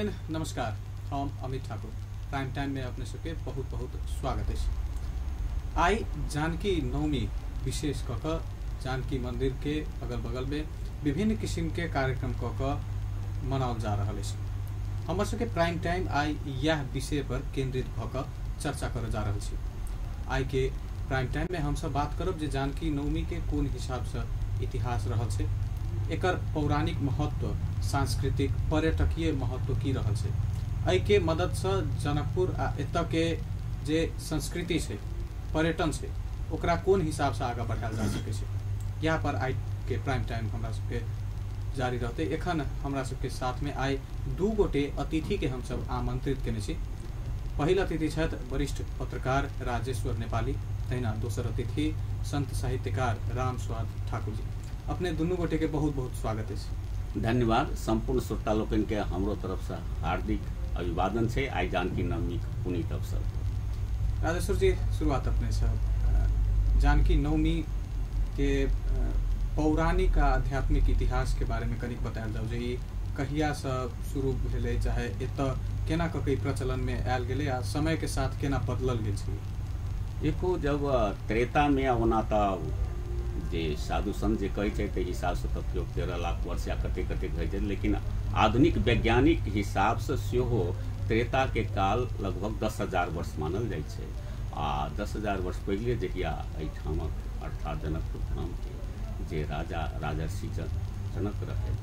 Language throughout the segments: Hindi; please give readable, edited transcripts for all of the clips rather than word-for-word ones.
दर्शकबिन नमस्कार। हम अमित ठाकुर प्राइम टाइम में अपने सबके बहुत बहुत स्वागत है। आई जानकी नवमी विशेष कक जानकी मंदिर के अगल बगल में विभिन्न किस्म के कार्यक्रम कक मनावल जा रहा है। हमर सबके प्राइम टाइम आई यह विषय पर केंद्रित भक चर्चा कर जा रहा है। आई के प्राइम टाइम में हम सब बात करब जे जानकी नवमी के कौन हिसाब से इतिहास रहल छे, एकर पौराणिक महत्व, सांस्कृतिक पर्यटकीय महत्व की रहल छे। आई के मदद से जनकपुर आ एतऽ के जे संस्कृति छे, पर्यटन छे, ओकरा कोन हिसाब से आगे बढ़ायल जा सके छे। यहाँ पर आई के प्राइम टाइम हमरा सबके जारी रहते। एखन हमरा सबके साथ में आई दू गोटे अतिथि के हम सब आमंत्रित केने छी। पहिल अतिथि छथि वरिष्ठ पत्रकार राजेश्वर नेपाली, तहिना दोसर अतिथि संत साहित्यकार राम स्वाद ठाकुर जी। अपने दुनू गोटे के बहुत बहुत स्वागत है। धन्यवाद। संपूर्ण श्रोता लोकन के हमरो तरफ से हार्दिक अभिवादन है आई जानकी नवमी पुनीत अवसर। राजेश्वर जी, शुरुआत अपने से। जानकी नवमी के पौराणिक आ आध्यात्मिक इतिहास के बारे में कनिक बतायल जाओ, जे कहिया से शुरू भेले, चाहे एतऽ केना कई प्रचलन में आयल गेले आ समय के साथ केना बदलल गेल छै। देखो, जब त्रेता में ओना जे साधु संत जे कहै छै ताहि हिसाब से तब 13 लाख वर्ष या कते कते कहै छै, लेकिन आधुनिक वैज्ञानिक हिसाब से सेहो त्रेता के काल लगभग 10,000 वर्ष मानल जाइ छै। आ 10,000 वर्ष पहले जहिया एहिठामक अर्थात जनकपुर धाम के जे राजा राजर्षि जनक रहे,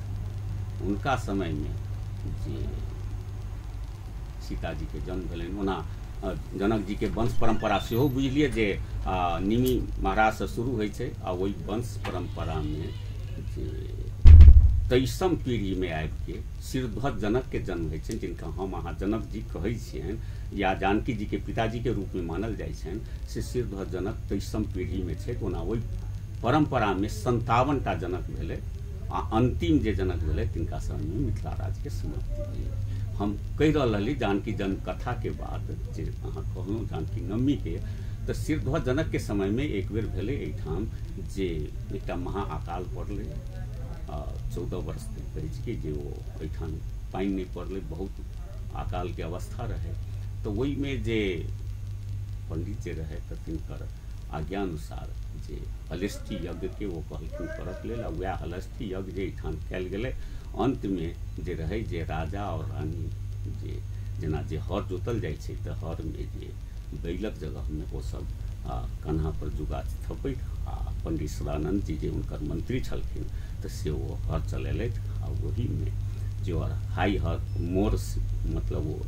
उनका समय में जे सीता जी के जन्म भेलनि, ओना जनक जी के वंश परंपरा सेहो बुझलिए जे निमी महाराज से शुरू होइ छै। आ वही वंश परंपरा में जे 23वीं पीढ़ी में आबि के सिरध्वज जनक के जन्म होइ छै, जिनका हम अहाँ जनक जी कहै छियनि या जानकी जी के पिताजी के रूप में मानल जाइ छनि। से सिरध्वज जनक 23वीं पीढ़ी में छै। ओना वही परंपरा में 57टा जनक भेलै आ अंतिम जे जनक भेलै तिनका समय में मिथिला राज्य के समाप्ति भेलै। हम कह रही जानकी जन्म कथा के बाद जे अहाँ कहलहुँ जानकी नवमी के, तो सिरध्वज जनक के समय में एक बेर भेलै एहिठाम जे एकटा महाअकाल पड़लै। 14 वर्ष तक कहै छै कि जे ओ एहिठाम पानि नहीं पड़लै, बहुत अकाल के अवस्था रहे। तो वही में जे पंडित जे रहे तो तिनकर आज्ञा अनुसार जे हलष्ठी यज्ञ के वो कहलखिन करक लेल, आ वएह हलष्ठी यज्ञ जे एहिठाम कयल गेलै। अंत में जे रहे जे राजा और रानी जे जेना जे हर जोतल जाइ छै, तो हर में जे बैलक जगह में वो सब कन्हा पर जुगा थपैत आ पंडित सदानंद जी जे उनकर मंत्री छलखिन, तो से वो हर चलेलथि। आ वही में जो हाई हर मोर मतलब वो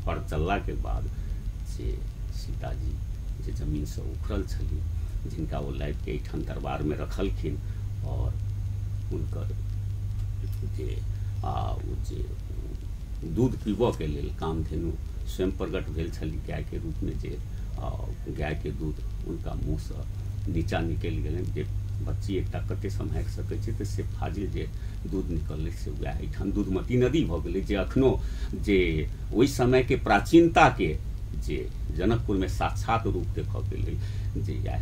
हर चलला के बाद जे सीता जी जे जमीन से उखड़ल छली, जिनका वो लाइब के एहिठाम दरबार में रखलखिन। और उनकर जे दूध पीबऽ के लेल कामधेनु स्वयं प्रकट भेल छली गाय के रूप में, जे गाय के दूध उनका मुँह से नीचा निकलि गेलनि। जे बच्ची एकटा कते सम्हारि सकै छै, तऽ से फाजिल जे दूध निकललै से वएह एहिठाम दूधमती नदी भऽ गेलै, जे अखनो जे ओहि समय के प्राचीनता के जे जनकपुर में साक्षात रूप देखऽ गेलै, जे इएह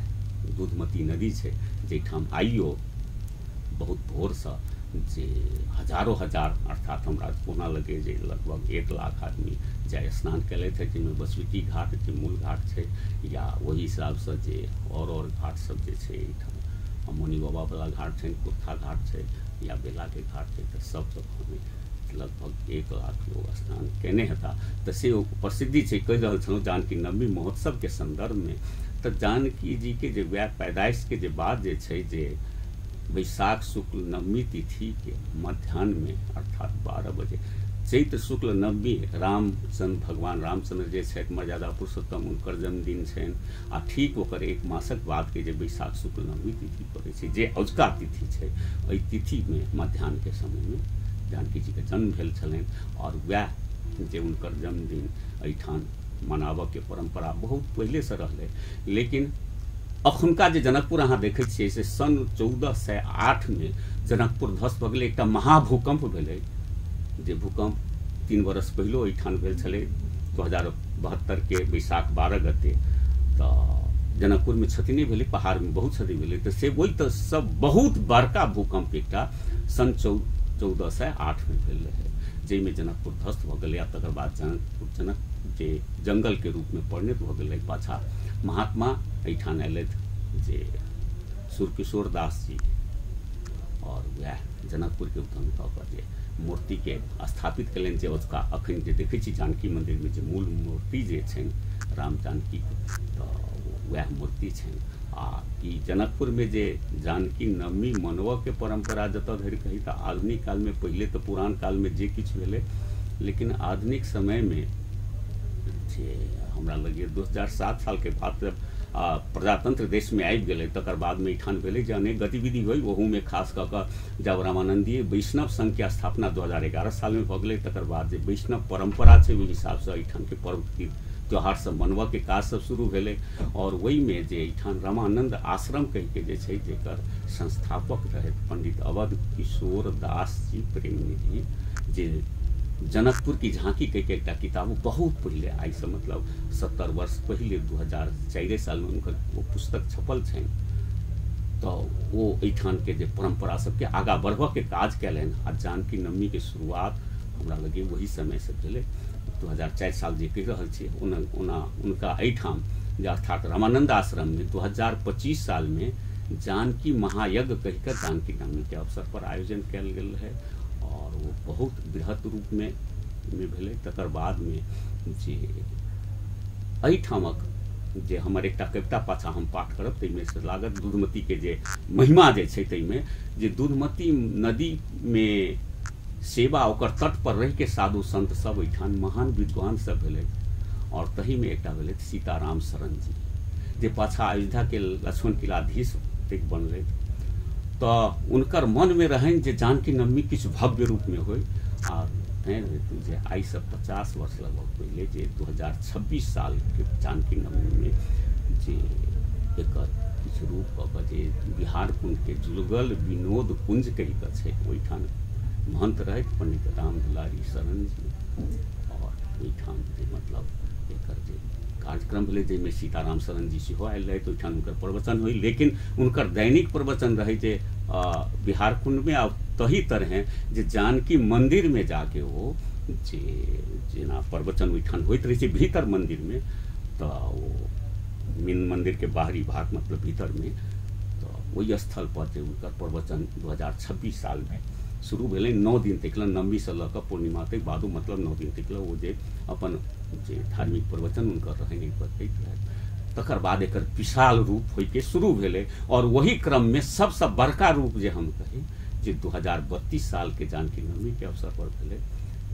दूधमती नदी छै, जाहिठाम आइयो बहुत भोर से जे हजारों हजार अर्थात हमरा कोना लगे जे लगभग 1 लाख आदमी जाय स्नान कयलथि है, जिनमें बसबिटी घाट जे मूल घाट छै, या वही हिसाब से जे और घाट सब जे छै एहिठाम मुनि बाबा वाला घाट छै, कुर्था घाट छै, या बेला के घाट छै, तो सब जगह लगभग 1 लाख लोग स्नान केने हेता। तो से प्रसिद्धि छै। कहि रहल छलहुँ जानकी नवमी महोत्सव के संदर्भ में, तो जानकी जी के जे वएह पैदाइश के जे बाद जे छै जे वैशाख शुक्ल नवमी तिथि के मध्याह्न में अर्थात 12 बजे चैत्र शुक्ल नवमी रामचंद्र भगवान रामचंद्र जे छथि मर्यादा पुरुषोत्तम, उनकर जन्मदिन छनि। आ ठीक ओकर 1 मासक बाद के जे वैशाख शुक्ल नवमी तिथि पड़ै छै, जे अजुका तिथि छै, एहि तिथि में मध्याह्न के समय में जानकी जी के जन्म भेल छलनि। और वएह जे उनकर जन्मदिन एहिठाम मनाबऽ के परंपरा बहुत पहले से रहलै। लेकिन अखुनका जे जनकपुर अहाँ देखै छियै से सन 1408 में जनकपुर ध्वस्त भऽ गेलै। एकटा महाभूकंप भेलै, जे भूकंप 3 बरस पहिलो एहिठाम भेल छलै 2072 के वैशाख 12 गते। तऽ जनकपुर में क्षति नहीं भेलै, पहाड़ में बहुत क्षति भेलै। तऽ से वही तऽ सब बहुत बड़का भूकंप एकटा सन 1408 में भेल रहे, जैमे जनकपुर ध्वस्त भ गेलै आ तकर बाद जनक जे जंगल के रूप में परिणत भ गेलै। पाछा महात्मा एहिठाम अयलथि जे सुरकिशोर दास जी और वह जनकपुर के उत्थान कऽ कऽ जे मूर्ति के स्थापित कयलनि, जे उसका अखन जे देखै छी जानकी मंदिर में जे मूल मूर्ति जे छनि राम जानकी तऽ वह मूर्ति छनि। आ ई जनकपुर में जे जानकी नवमी मनबय के परंपरा जतऽ धरि कही तऽ आधुनिक काल में, पहले तो पुरान काल में जे किछु भेलै, लेकिन आधुनिक समय में जे हमरा लगे 2007 साल के बाद जब प्रजातंत्र देश में आबि गेलै तकर बाद में एहिठाम भेलै जे अनेक गतिविधि होइ। ओहू में खास कऽ कऽ जब रामानंदीय वैष्णव संघ के स्थापना 2011 साल में भऽ गेलै, तकर बाद जे वैष्णव परंपरा छै ओहि हिसाब से एहिठाम के पर्व त्यौहार सब मनबऽ के काज सब शुरू भेलै। और वही में जे एहिठाम रामानंद आश्रम कहि के जे छै जेकर संस्थापक रहे पंडित अवध किशोर दास जी प्रेमनिधि, जे जनकपुर की झांकी कह के एक किताब बहुत पहले, आई से मतलब 70 वर्ष पहले 2004 साल में उनकर वो पुस्तक छपल छनि। तो वो एहिठाम के जे परंपरा सबके आगा बढ़बऽ के काज कयलनि। आ जानकी नवमी के शुरुआत हमरा लगे वही समय से भेलै, 2004 साल जे कहि रहल छी उनका एहिठाम जे अर्थात रामानंद आश्रम में 2025 साल में जानकी महायज्ञ कहिकर जानकी नवमी के अवसर पर आयोजन कयल गेल है। और वो बहुत बृहत रूप में भेलै। तकर बाद में जे एहिठामक जे हमर एकटा कविता पाछा हम पाठ करब, ताहिमे से लागत दूधमती के जे महिमा जे छै, ताहिमे जे दूधमती नदी में सेवा ओकर तट पर रहि के साधु संत सब एहिठाम महान विद्वान सब भेलै। और तही में एकटा भेलै सीताराम शरण जी, जे पाछा अयोध्या के लक्ष्मण किलाधीश बनलै। तो उनकर मन में रहन जे जानकी नवमी किछु भव्य रूप में होय। और जे आई से 50 वर्ष लगभग पहले जे 2026 साल के जानकी नवमी में जे एकर किछु रूप कऽ कऽ जे बिहार कुंज के जुलगल विनोद कुंज कहि कऽ छै, ओहिठाम महंत रहैत पंडित राम दुलारी शरण जी। और ओहिठाम जे मतलब एकर जे कार्यक्रम भेलै, जाहिमे सीताराम शरण जी सेहो आयल रहै, ओहिठाम हुनकर प्रवचन होइ। लेकिन उनकर दैनिक प्रवचन रहे जे बिहार कुंड में। आ तही तरह जे जानकी मंदिर में जाके वो जे जेना प्रवचन ओहिठाम होइत रहे छै भीतर मंदिर में, तो वो मेन मंदिर के बाहरी भाग मतलब भीतर में, तो वही स्थल पर जे उनकर प्रवचन 2026 साल में शुरू भेलै। 9 दिन तक नवमी से लऽ कऽ पूर्णिमा तक बादो मतलब 9 दिन तक वो जे अपन जे धार्मिक प्रवचन उनकर रहै बतैत रहै। तकर बाद एकर विशाल रूप होइ के शुरू भेलै। और वही क्रम में सबसे बड़का रूप जे हम कही जे 2032 साल के जानकी नवमी के अवसर पर भेलै,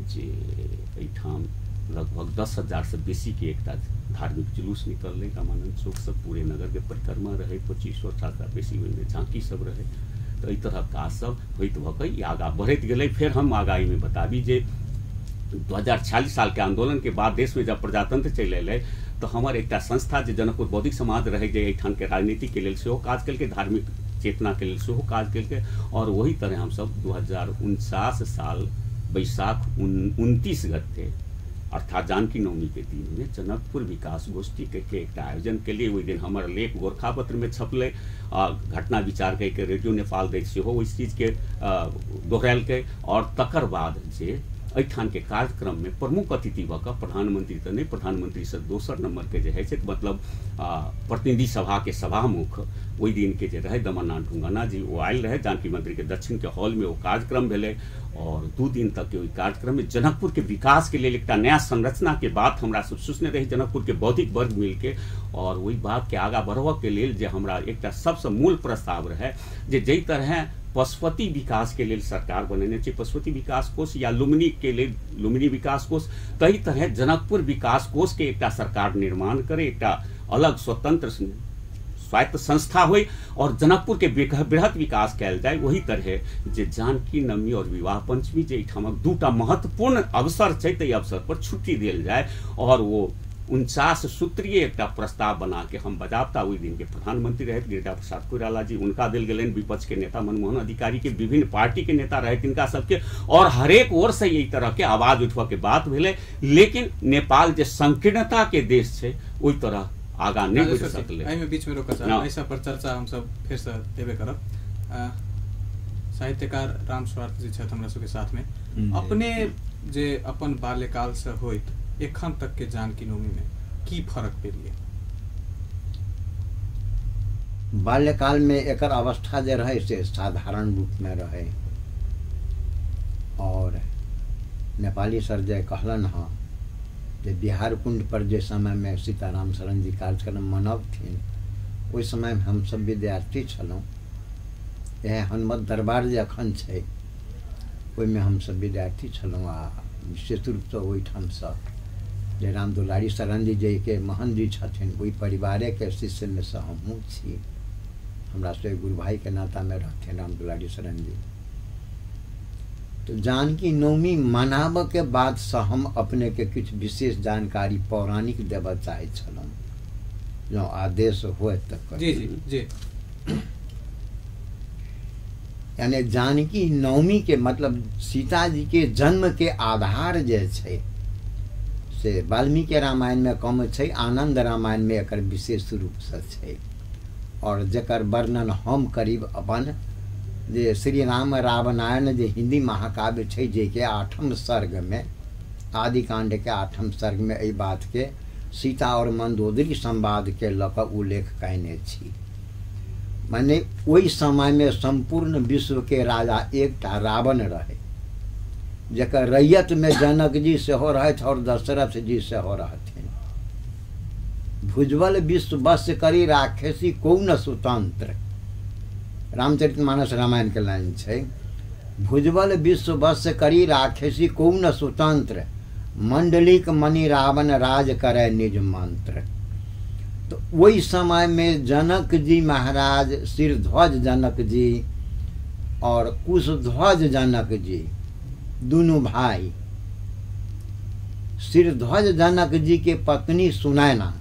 जे एहिठाम लगभग 10,000 से बेसी के एकटा धार्मिक जुलूस निकललै रामानंद चौक से पूरे नगर के परिक्रमा रहे, 2500 से बेसी ओहिमे झांकी सब रहे। तो एहि तरह काज सब होइत भऽ कऽ आगा बढ़ैत गेलै। फिर हम आगा में बताबी जे 2046 साल के आंदोलन के बाद देश में जब प्रजातंत्र चलि अयलै, तो हमार एकटा संस्था जे जनकपुर बौद्धिक समाज रहे, जे एहिठाम के राजनीति के लेल सेहो काज केलकै, धार्मिक चेतना के लेल सेहो काज केलकै। और वही तरह हम सब 2049 साल बैसाख 29 गते अर्थात जानकी नवमी के दिन में जनकपुर विकास गोष्ठी के एक आयोजन के लिए। वही दिन हमार लेख गोरखापत्र में छपले, घटना विचार के रेडियो नेपाल दैत सेहो इस चीज के दोहरालकै। और तकर बाद जे एहिठाम के कार्यक्रम में प्रमुख अतिथि भऽ कऽ प्रधानमंत्री तो नहीं, प्रधानमंत्री से दोसर नंबर के जे है से मतलब प्रतिनिधि सभा के सभामुख ओहि दिन के जे रहे दमननाथ ढुंगाना जी, वो आयल रहे जानकी मंदिर के दक्षिण के हॉल में वो कार्यक्रम भेलै। और 2 दिन तक के कार्यक्रम में जनकपुर के विकास के लिए एक नया संरचना के बात हमरा सब सोचने रही, जनकपुर के बौद्धिक वर्ग मिलके। और वही बात के आगा बढ़बऽ के लेल जे हमरा एक सबसे मूल प्रस्ताव रहे जे जै तरह पशुपति विकास के लिए सरकार बनेने चाहिए पशुपति विकास कोष या लुम्बिनी के लिए लुम्बिनी विकास कोष, तही तरह जनकपुर विकास कोष के एक सरकार निर्माण करे, एक अलग स्वतंत्र स्वायत्त संस्था हुई और जनकपुर के बृहत विकास कयल जाए। वही तरह जे जानकी नवमी और विवाह पंचमी जे एहिठामक 2टा महत्वपूर्ण अवसर छै, ताहि अवसर पर छुट्टी देल जाए। और वो 49 सूत्रीय एक प्रस्ताव बना के हम बजाबता वही दिन के प्रधानमंत्री रहे गिरिजा प्रसाद कोइराला जी, उनका दिल गेलन, विपक्ष के नेता मनमोहन अधिकारी के, विभिन्न पार्टी के नेता रहे तिनका सबके, और हरेक ओर से यही तरह के आवाज उठवा के बात भेले। लेकिन नेपाल जे संकीर्णता के देश है वही तरह आगा नहीं बढ़ सकले। एहिमे बीच में रोकऽ चाहब, ऐसा पर चर्चा हम सब फिर से देबे करब। साहित्यकार राम स्वार्थ जी छथि हमरा सबके साथ में। अपने जे अपन बाल्यकाल से होइत एखन तक के जानकी नवमी में की फर्क पेलिए? बाल्यकाल में एकर अवस्था जे रहे से साधारण रूप में रहे, और नेपाली सर जे कहलन हाँ जे बिहार कुंड पर जे समय में सीताराम शरण जी कार्यक्रम मनबथिन, ओहि समय में हम सब विद्यार्थी छलहुँ। यह हनुमत दरबार जे अखन छै ओहिमे हम सब विद्यार्थी छलहुँ। आ विशेष रूप से ओहिठाम से जे राम दुलारी शरण जी के महन जी छथिन, ओहि परिवारे के शिष्य में से हमहूँ छी। हमरा से गुरु भाई के नाता में रहथिन राम दुलारी शरण जी। तो जानकी नवमी मनाब के बाद से हम अपने के कुछ विशेष जानकारी पौराणिक देव चाहे छलहुँ, जो आदेश हुए तक। जी जी जी। यानी जानकी नवमी के मतलब सीता जी के जन्म के आधार जे छै से वाल्मीकि रामायण में कम छै, आनंद रामायण में एकर विशेष रूप से छै। और जकर वर्णन हम करीब अपन जे श्री राम रावणायण जे हिंदी महाकाव्य छै, जे के 8म सर्ग में, आदि कांड के 8म सर्ग में एहि बात के सीता और मंदोदरी संवाद के लऽ कऽ उल्लेख कयने छी। माने ओहि समय में संपूर्ण विश्व के राजा एकटा रावण रहे, जकर रैयत में जनक जी सेहो रहत और दशरथ जी सेहो रहथिन। भुजबल विश्व बस करी राक्षसी कौन स्वतंत्र, रामचरितमानस रामायण के लाइन छै। भुजबल विश्व बस करी राक्षसी कौन स्वतंत्र, मंडलिक मणि रावण राज करे निज मंत्र। तो वही समय में जनक जी महाराज, सिरध्वज जनक जी और कुशध्वज जनक जी दोनों भाई, सिरध्वज जनक जी के पत्नी सुनैना,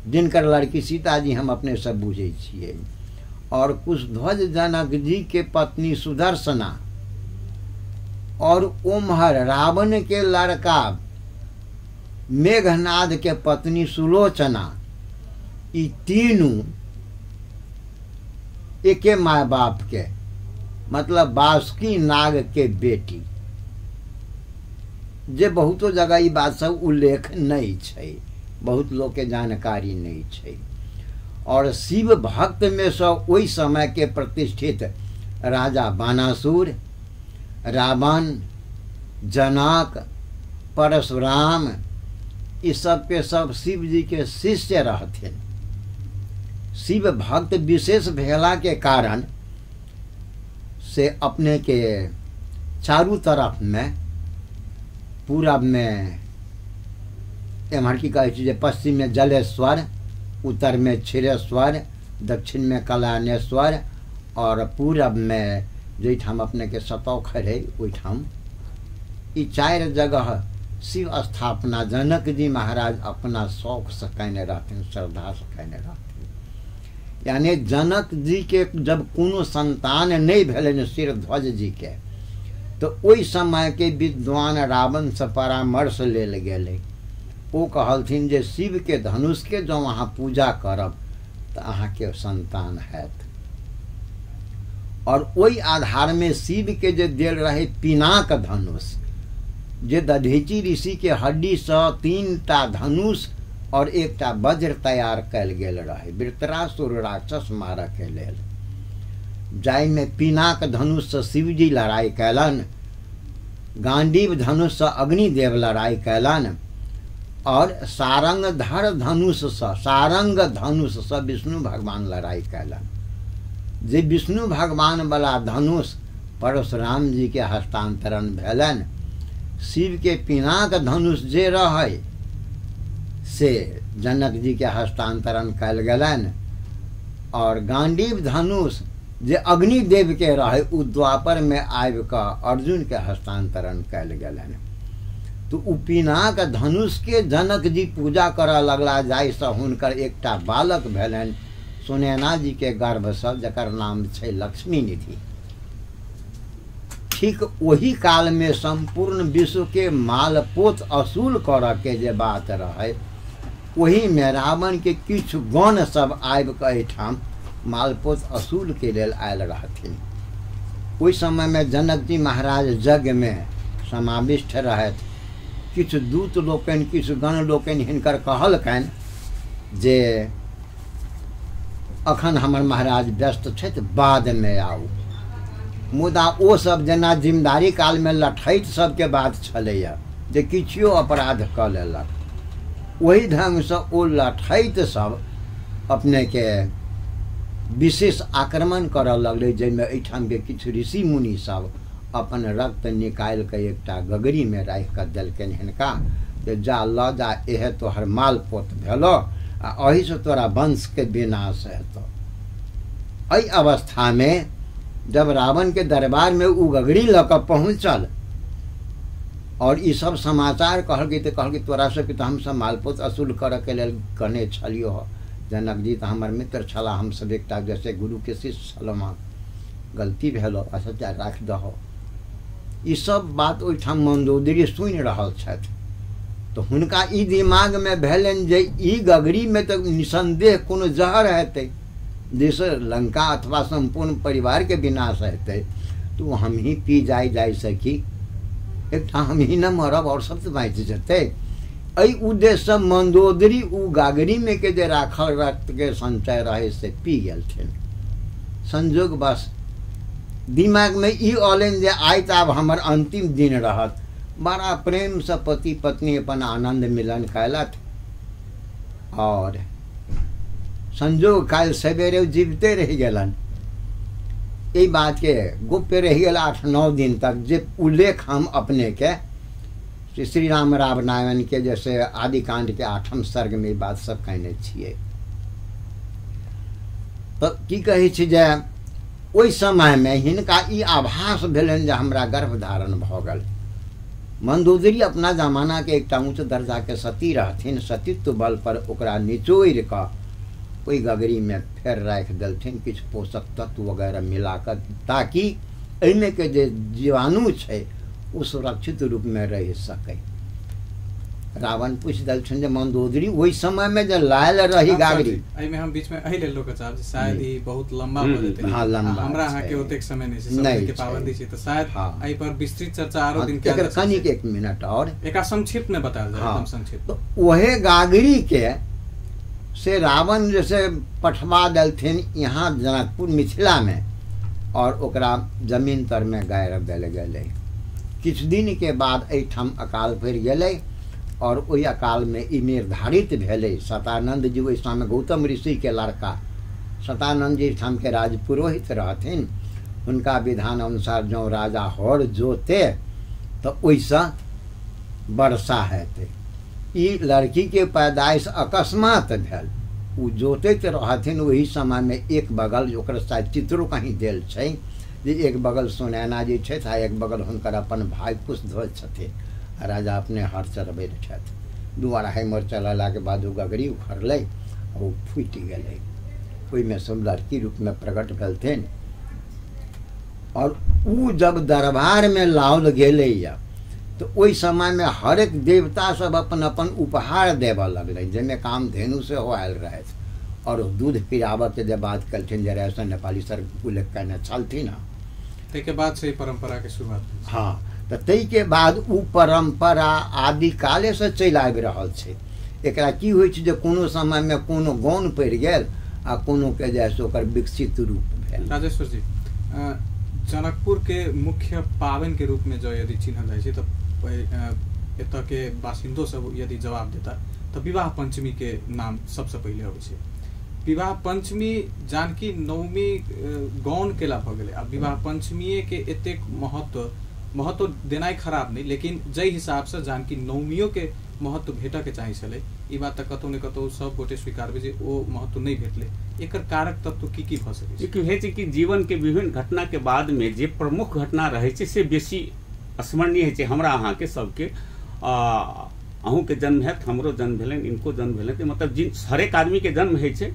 जिनकर लड़की सीता जी हम अपने सब बुझे छिए, और कुशध्वज जनक जी के पत्नी सुदर्शना, और ओम्हर रावण के लड़का मेघनाद के पत्नी सुलोचना, ई तीनों एके माँ बाप के मतलब बासुकी नाग के बेटी। जे बहुतो जगह ई बात सब उल्लेख नहीं छै, बहुत लोग के जानकारी नहीं छै। और शिव भक्त में से ओहि समय के प्रतिष्ठित राजा बानासुर, रावण, जनक, परशुराम, इस सब के सब शिव जी के शिष्य रहथिन। शिव भक्त विशेष भेला के कारण से अपने के चारू तरफ में, पूरब में एम्हर की कहै छै जे पश्चिम में जलेश्वर, उत्तर में क्षीरेश्वर, दक्षिण में कल्याणेश्वर, और पूरब में जैठाम अपने के सतौख है ओहिठाम, ई 4 जगह शिव स्थापना जनक जी महाराज अपना शौक से कहने रहथिन, श्रद्धा से कहने रहथिन। यानी जनक जी के जब कोनो संतान नहीं भेलन सिरध्वज जी के, तो ओहि समय के विद्वान रावण से परामर्श लेल गेले। ओ कहलथिन जे शिव के धनुष के जो अहाँ पूजा करब तो अहाँ के संतान हैत। और ओहि आधार में शिव के जे देल रहे पिनाक धनुष, जे दधीचि ऋषि के हड्डी से 3टा धनुष और 1टा वज्र तैयार कयल गेल रहे वृत्रासुर राक्षस मारऽ के लेल, जाहि में पिनाक धनुष से शिवजी लड़ाई कैलन, गांडीव धनुष से अग्निदेव लड़ाई कैलन, और सारंगधर धनुष से विष्णु भगवान लड़ाई कैलन। जे विष्णु भगवान वाला धनुष परशुराम जी के हस्तांतरण भेलन। शिव के पिनाक धनुष जे रहे से जनक जी के हस्तांतरण कयल गेलन, और गांडीव धनुष जे अग्निदेव के रहे उ द्वापर में आबि कऽ अर्जुन के हस्तांतरण कयल गेलन। तो उ पिनाक धनुष के जनक जी पूजा करऽ लगला, जाहि से हुनकर एकटा बालक भेलन सुनैना जी के गर्भ से, जकर नाम छै लक्ष्मी निधि। ठीक वही काल में संपूर्ण विश्व के मालपोत असूल करऽ के जे बात रहे, वही में रावण के किछु गण सब आबि कऽ एहिठाम मालपोत असूल के लेल आयल रहथिन। ओहि समय में जनक जी महाराज यज्ञ में समाविष्ट रहथि। किछु दूत लोकनि किछु गण लोकनि हिनकर कहलकनि जे अखन हमर महाराज व्यस्त छथि, बादमे आउ। मुदा ओ सब जेना जिम्मेदारी कालमे लठैत सबके बात छलैया जे किछियो अपराध कऽ लेलक, ओहि ढङ्गसँ ओ लठैत सब अपनेके विशेष आक्रमण करऽ लगलै, जाहिमे एहिठामके किछु ऋषि मुनि सब अपन रक्त निकालि कऽ एकटा गगरीमे राखि कऽ देलकनि हिनका जे जा लऽ जा, इहे तोहर माल पोत भेलो आ एहिसँ तोरा वंशके विनाश हेतौ। एहि अवस्थामे जब रावण के दरबार में उ गगरी लऽ कऽ पहुँचल और ई सब समाचार कहलकै तऽ कहलकै तोरा सबके तऽ हमसब मालपोत असूल करऽ के लेल कहने छलियो हँ, जनक जी तऽ हमर मित्र छला, हमसब एकटा जैसे गुरु के शिष्य छलहुँ, गलती भेलो, अच्छा राखि दहो। ई सब बात ओहिठाम मंदोदरी सुनि रहल छथि तऽ हुनका ई दिमाग में भेलनि जे ई गगरी में तऽ निसंदेह कोनो जहर हेतै, जैसे लंका अथवा संपूर्ण परिवार के विनाश हेतै, तो हम ही पी जाय सकी, एक हम ही न मरब और सब तो बाँचि जेतै। एहि उद्देश्य मंदोदरी उ गागरी में के जे राखल रक्त के संचय रहे से पी गेलखिन। संजोग बस दिमाग में ई अलन जे आइ तऽ आब हमर अंतिम दिन रहत। बड़ा प्रेम से पति पत्नी अपन आनंद मिलन कयलथि और संजोग काल सवेरे जीवते रह गलन। यही बात के गुप्त रह गया 8-9 दिन तक, जे उल्लेख हम अपने के श्री राम रावणायन के जैसे आदि कांड के 8म सर्ग में बात सब कहने छिए। तो की कहे छी जे ओहि समय में हिनका ई आभास भेलन जे हमरा गर्भ धारण भ गेल। मंदोदरी अपना जमाना के एक उच्च दर्जा के सती रहथिन, सतीत्व बल पर ओकरा निचोड़ कऽ ओहि गगरी में फेर राखि देलथिन किछु पोषक तत्व वगैरह मिलाकर, ताकि एहिमे के जे जीवाणु छै ओ सुरक्षित रूप में रह सके। रावण पूछ देलथिन जे मंदोदरी ओहि समय में जे लायल रही गागरी, एहिमे हम बीच में एहि लेल लोक चाहब जे शायद ई बहुत लंबा भ जेतै। हां लंबा, हमरा अहाँ के ओतेक समय नहि छै, समय के पाबंदी छै, तऽ शायद एहि पर विस्तृत चर्चा आरो दिन के कनिक 1 मिनट और एकरा संक्षिप्त में बतायल जाय, एकदम संक्षिप्त। तो ओहे गागरी के से रावण जैसे पठवा देलथिन यहाँ जनकपुर मिथिला में और ओकरा जमीन तर में गाड़ि देल गेलै। किछु दिन के बाद एहिठाम अकाल पड़ि गेलै और ओहि अकाल में ई निर्धारित भेलै। शतानंद जी ओहि समय गौतम ऋषि के लड़का शतानंद जी ठाम के राजपुरोहित रहथिन, हुनका विधान अनुसार जो राजा हर जोते तो ओइसा वर्षा हेतै। ई लड़की के पैदाइश अकस्मात भेल, उ जोतैत रहथिन ओहि समय में एक बगल ओकर शायद चित्रो कहीं देल छै जे एक बगल सुनैना जी छथि आ एक बगल हुनकर अपन भाई कुशध्वज छथिन, राजा अपने हर चरबैत छथि। 2-2.5 मोर चलला के बाद ओ गगरी उखड़लै और ओ फूटि गेलै। ओहिमे सब लड़की रूप में प्रकट भेलथिन और उ जब दरबार में लाओल गेलैया तो ओहि समय में हर एक देवता सब अपन अपन उपहार देबऽ लगलै, जाहिमे कामधेनु से हो आयल रहथि और दूध पिलाबऽ के जे बात कलथिन जे ऐसा नेपाली सर उल्लेख करने छलथिन हँ। ताहिके बाद से परंपरा के शुरुआत भेल। हाँ, तो ताहिके बाद उ परंपरा आदि काले से चलि आबि रहल छै। एकरा की होइ छै जे कोनो समय में कोनो गौन पड़ि गेल आ कोनो के जैसे ओकर विकसित रूप भेल। राजेश्वर जी, जनकपुर के मुख्य पावन के रूप में जो यदि चिन्हल जाइ छै तो एतऽ के बासिंदो सब यदि जवाब देता तो विवाह पंचमी के नाम सबसे पहले अबै छै। विवाह पंचमी जानकी नवमी गौन केला भ गेलै। अब विवाह पंचमी के एतेक महत्व देनाइ खराब नहीं, लेकिन जै हिसाब से जानकी नवमियो के महत्व भेटऽ के चाही छलै, ई बात तऽ कतौ ने कतौ सब गोटे स्वीकारबै जे ओ महत्व नहीं भेटलै। एकर कारक तत्व की भऽ सकै छै? की होइ छै कि जीवन के विभिन्न घटना के बाद में जे प्रमुख घटना रहै छै से बेसी स्मरणीय होइ छै। हमरा अहाँ के सबके अहूँ के जन्म हैत, हमरो जन्म भेलनि, इनको जन्म भेलनि, मतलब जिन हरेक आदमी के जन्म होइ छै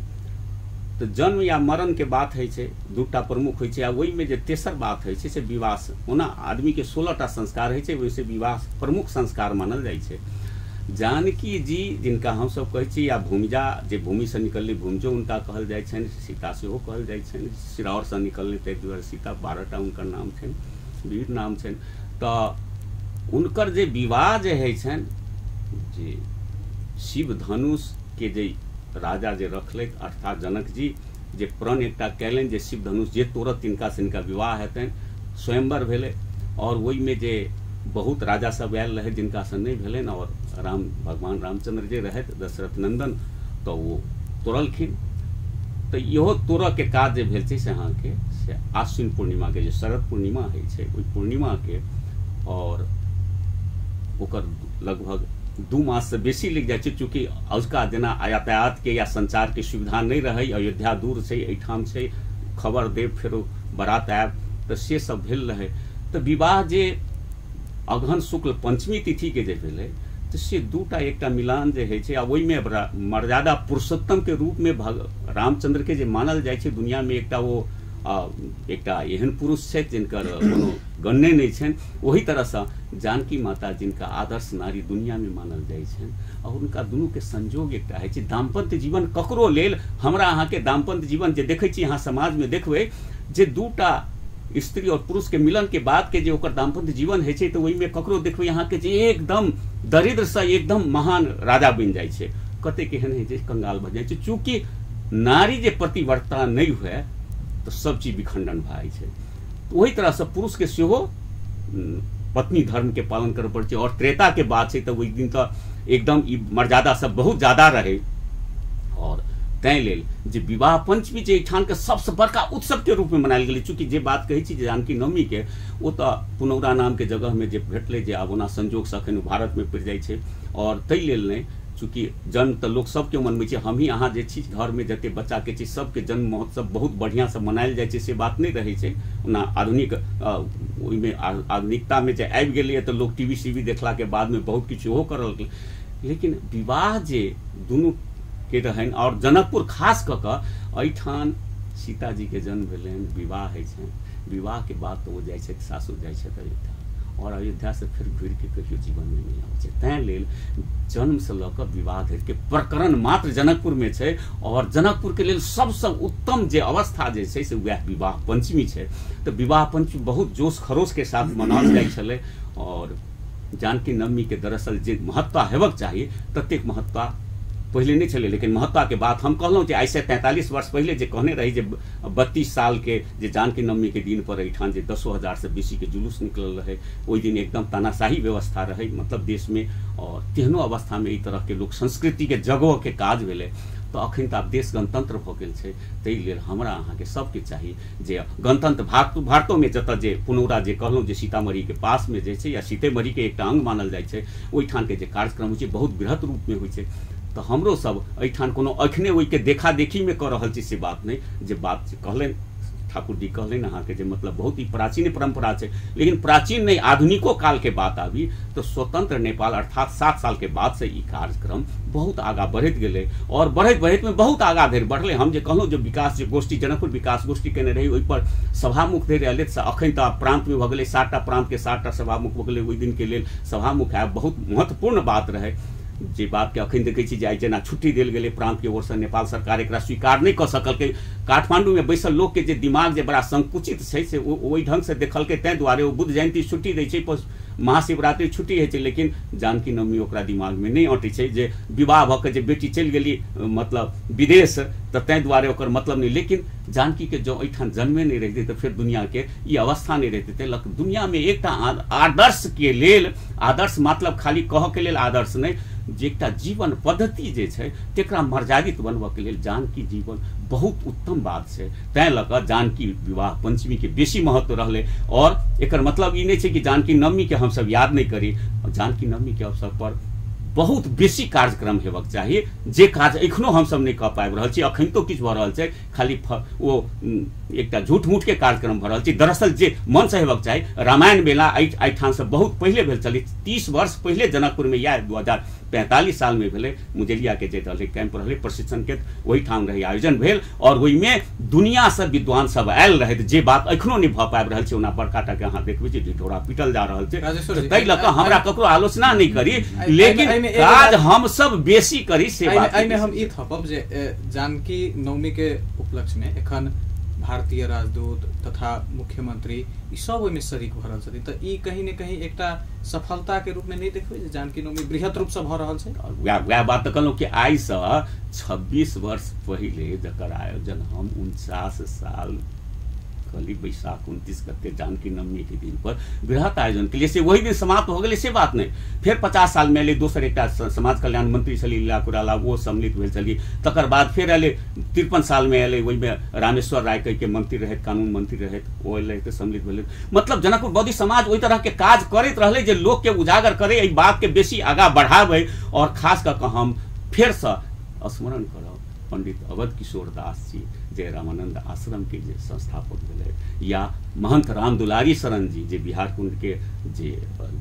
तो जन्म या मरण के बात होइ छै, 2टा प्रमुख होइ छै। आ ओहि में जे तेसर बात होइ छै से विवाह। ओना आदमी के 16टा संस्कार होइ छै, वैसे विवाह प्रमुख संस्कार मानल जाइ छै। जानकी जी जिनका हम सब कहै छी या भूमिजा, जे भूमि से निकलली भूमिजो हुनका कहल जाइ छनि, सीता सेहो कहल जाइ छनि, सिराउर से निकलली ताहि दुआरे सीता, 12टा हुनकर नाम छनि, वीर नाम छनि। तऽ उनकर जे विवाह जे है छन जे शिव धनुष के जे राजा जे रखले अर्थात जनक जी जे प्रण एकटा कैलन जे शिव धनुष जे तोड़त तिनका से इनका विवाह हेतन स्वयंवर भेले और वही में जे बहुत राजा सब आयल रहे जिनका से नहीं भेलन और भगवान रामचंद्र जे रहे दशरथ नंदन तो वो तोड़लखिन तो इहो तोड़ के काज जे भेल छै से अहाँ के से आश्विन पूर्णिमा के जे शरद पूर्णिमा है छै ओई पूर्णिमा के और ओकर लगभग 2 मास से बेसी लग जाए चूँकि उसका जेना यातायात के या संचार के सुविधा नहीं रहे अयोध्या दूर से एठाम से खबर देव फेरो बारात आयब तो से सब भेल रहे तो विवाह जे अगहन शुक्ल पंचमी तिथि के जे भेले तो से दूटा एकटा मिलान जे है छै आ ओई में मर्यादा पुरुषोत्तम के रूप में रामचंद्र के जे मानल जाय छै दुनिया में एकटा वो एकटा एहन पुरुष छै जिनकर कोनो गणने नहीं छन वही तरह से जानकी माता जिनका आदर्श नारी दुनिया में मानल जाय छन और उनका दुनू के संजोग एकटा है दाम्पत्य जीवन ककरो लेल हमरा अहाँ के दाम्पत्य जीवन जे देखै छी अहाँ समाज में देखबै जे दूटा स्त्री और पुरुष के मिलन के बाद के जे ओकर दाम्पत्य जीवन है छै तो वही में ककरो देखबै अहाँ के जे एकदम दरिद्र से एकदम महान राजा बन जाय छै कते केहन है जे कंगाल भ जाय छै चूँकि नारी जे प्रतिवर्ता नहीं हुए तो सब चीज विखंडन भाई छै वही तरह से पुरुष के सेहो पत्नी धर्म के पालन करे पड़े छै और त्रेता के बाद छै तो वही दिन तो एकदम मर्यादा सब बहुत ज्यादा रहे और तै लेल जे विवाह पंचमी जे ठान के सबसे बड़का उत्सव के रूप में मनायल गेलै चूँकि जे बात कहै छी जानकी नवमी के वो तो पुनौरा नाम के जगह में जे भेटले जे आब ओना संजोग से अखन भारत में पड़ि जाय छै और तै लेल नहीं चूँकि जन्म तो लोग सबके मनबै छै हम ही अहाँ जे छी घर में जते बच्चा के छी सबके जन्म महोत्सव बहुत बढ़िया से मनायल जाय छै से बात नहीं रहे छै ओना आधुनिक ओइमे आधुनिकता में जे आबि गेलै तो लोग टीवी सीवी देखला के बाद में बहुत किछु ओहो करल लेकिन विवाह जे दुनू के रहन और जनकपुर खास क के एठान सीता जी के जन्म भेलनि विवाह है छै विवाह के बाद तो वो जाय छै सासुर जाय छै अयोध्या और अयोध्या से फिर घुर के कहियो जीवन में नहीं आबै छै तैं लेल जन्म से लऽ कऽ विवाह धरि के प्रकरण मात्र जनकपुर में छै और जनकपुर के लेल सबसे उत्तम जे अवस्था जे छै से वह विवाह पंचमी छै तो विवाह पंचमी बहुत जोश खरोश के साथ मनाओल जाय छलै और जानकी नवमी के दरअसल जे महत्व हेबाक चाहिए ततेक महत्व पहले नहीं चले लेकिन महत्ता के बात हम कहलौं जे ऐसे 43 वर्ष पहले जे कहने रही जे 32 साल के जे जानकी नवमी के दिन पर एठान जे 10,000 से बेसी के जुलूस निकलल रहे ओई दिन एकदम तानाशाही व्यवस्था रहे मतलब देश में और तेहनो अवस्था में ई तरह के लोक संस्कृति के जगह के काज भेले तो अखन तो आब देश गणतंत्र भ गेल छै तै लेल हमरा अहाँ के सबके चाहिए जे गणतंत्र भारतो में जत जे पुनौरा जे कहलौं जे सीतामढ़ी के पास में जे छै या सीतेमढ़ी के एकटा अंग मानल जाय छै ओइठान के जे कार्यक्रम होइ छै बहुत बृहत रूप में होइ छै तो हमरो सब एठान कोनो अखने ओइ के देखा देखी में कर रहल छी से बात नहीं जे बात कहलेन ठाकुर जी कहलेन अहाँ के जे मतलब बहुत ही प्राचीन परंपरा छै लेकिन प्राचीन नहीं आधुनिको काल के बात आबी तो स्वतंत्र नेपाल अर्थात 7 साल के बाद से ई कार्यक्रम बहुत आगा बढ़त गेले और बढ़त में बहुत आगा धरि बढ़ले हम जे कहलौं जे विकास जे गोष्ठी जनकपुर विकास गोष्ठी केने रही ओइ पर सभामुख धरि आले से अखन तो प्रांत में भ गेले 7टा प्रांत के 7टा सभामुख भ गेले ओइ दिन के लेल सभामुख आब बहुत महत्वपूर्ण बात रहे जे बात के अखन देखै छी जे आइ जेना छुट्टी देल गेलै प्रांत के ओर से नेपाल सरकार एकरा स्वीकार नहीं कर सकलकै काठमांडू में बैसल लोग के जे दिमाग जे बड़ा संकुचित छै से ओहि ढंग से देखलकै तैं दुआरे ओ बुद्ध जयंती छुट्टी दै छै महाशिवरात्रि छुट्टी है लेकिन जानकी नवमी ओकरा दिमाग में नहीं अटै छै जे विवाह भ के जे बेटी चलि गेली मतलब विदेश तो तैं दुआरे ओकर मतलब नहीं लेकिन जानकी के जो एठान जन्मे नहीं रहते तो फिर दुनिया के ये अवस्था नहीं रहते थे दुनिया में एकटा आदर्श के लेल आदर्श मतलब खाली कह के लेल आदर्श नहीं जे एकटा जीवन पद्धति जे छै तेकरा मर्यादित बनबऽ के लेल जानकी जीवन बहुत उत्तम बात छै तैं लऽ कऽ जानकी विवाह पंचमी के बेसी महत्व रहले और एकर मतलब ई नहीं छै कि जानकी नवमी के हम सब याद नहीं करी जानकी नवमी के अवसर पर बहुत बेसी कार्यक्रम हेबाक चाहिए जे काज एखनो हम सब नहीं कह पाबि रहल छी अखन तो किछु भ रहल छै खाली वो एकटा झूठ मूठ के कार्यक्रम भ रहल छै दरअसल जे मन से हेबाक चाही रामायण मेला एठान से बहुत पहले भेल छलै 30 वर्ष पहले जनकपुर में या 2045 साल में भेले मुजेलिया के जे रहले कैंप रहले प्रशिक्षण के वही ठाम रही आयोजन भेल और ओहि में दुनिया से विद्वान सब आयल रहे जे बात एखनो नहीं भ पाबि रहल छै ओना बड़काटा के अहाँ देखबै जे ढिढोरा पीटल जा रहल छै तै लऽ कऽ हमरा ककरो आलोचना नहीं करी लेकिन काज हम सब बेसी करी से बात एहिमे हम ई थपब जे जानकी नवमी के उपलक्ष्य में एखन भारतीय राजदूत तथा मुख्यमंत्री ई सब ओहिमे शरीक भ रहल छथिन, त ई कहीं न कहीं एकटा सफलता के रूप में नहीं देखबै जे जानकी नवमी बृहत रूप से भ रहल छै। और वह बात तो कहलहुँ कि आइ से 26 वर्ष पहले जकर आयोजन हम 49 साल कली बैसाख 29 गते जानकी नवमी के दिन पर बृहत आयोजन के लिए से वही दिन समाप्त हो गए से बात नहीं। फिर 50 साल में अले दोसर एक समाज कल्याण मंत्री छली लीला कुराला, वो सम्मिलित भेल छली। तकर बाद फिर अले 53 साल में अले, वही में रामेश्वर राय के मंत्री रहे, कानून मंत्री रहे, वो अले तो सम्मिलित भेल। मतलब जनकपुर बौद्ध समाज वही तरह के काज करते रहे जे लोग के उजागर करे, एहि बात के बेसी आगा बढ़ावे। और खास कर हम फिर से स्मरण करब पंडित अवध किशोर दास जी जे रामानंद आश्रम के जे संस्थापक भेले, या महंत राम दुलारी शरण जी जे बिहार कुंज के जे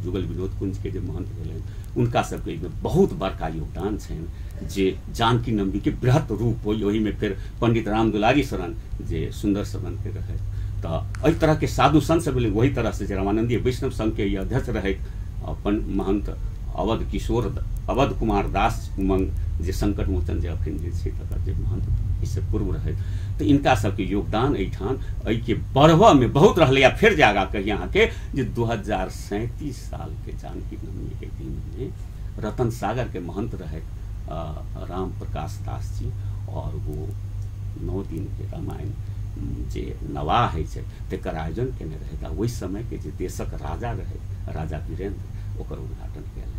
जुगल विनोद कुंज के जे महंत भेले, उनका सबके बहुत बड़का योगदान छनि जे जानकी नवमी के बृहत रूप हो। वही में फिर पंडित राम दुलारी शरण जे सुंदर शरण के रहे, तो एहि तरह के साधु संत सब भेले। वही तरह से वैष्णव संघ के अध्यक्ष रहे अपन महंत अवध कुमार दास उमंग जे संकट मोचन जे अखन जे महंत इससे पूर्व रहे, तो इनका सबके योगदान एठान एहि के बढ़वा में बहुत रहले। या फिर जागा कही यहाँ के जे 2037 साल के जानकी नवमी के दिन में रतन सागर के महंत रहे राम प्रकाश दास जी, और वो 9 दिन के रामायण जे नवाह है तेकर आयोजन केने रहे। वही समय के जे देशक राजा रहे राजा वीरेंद्र, ओकर उद्घाटन किया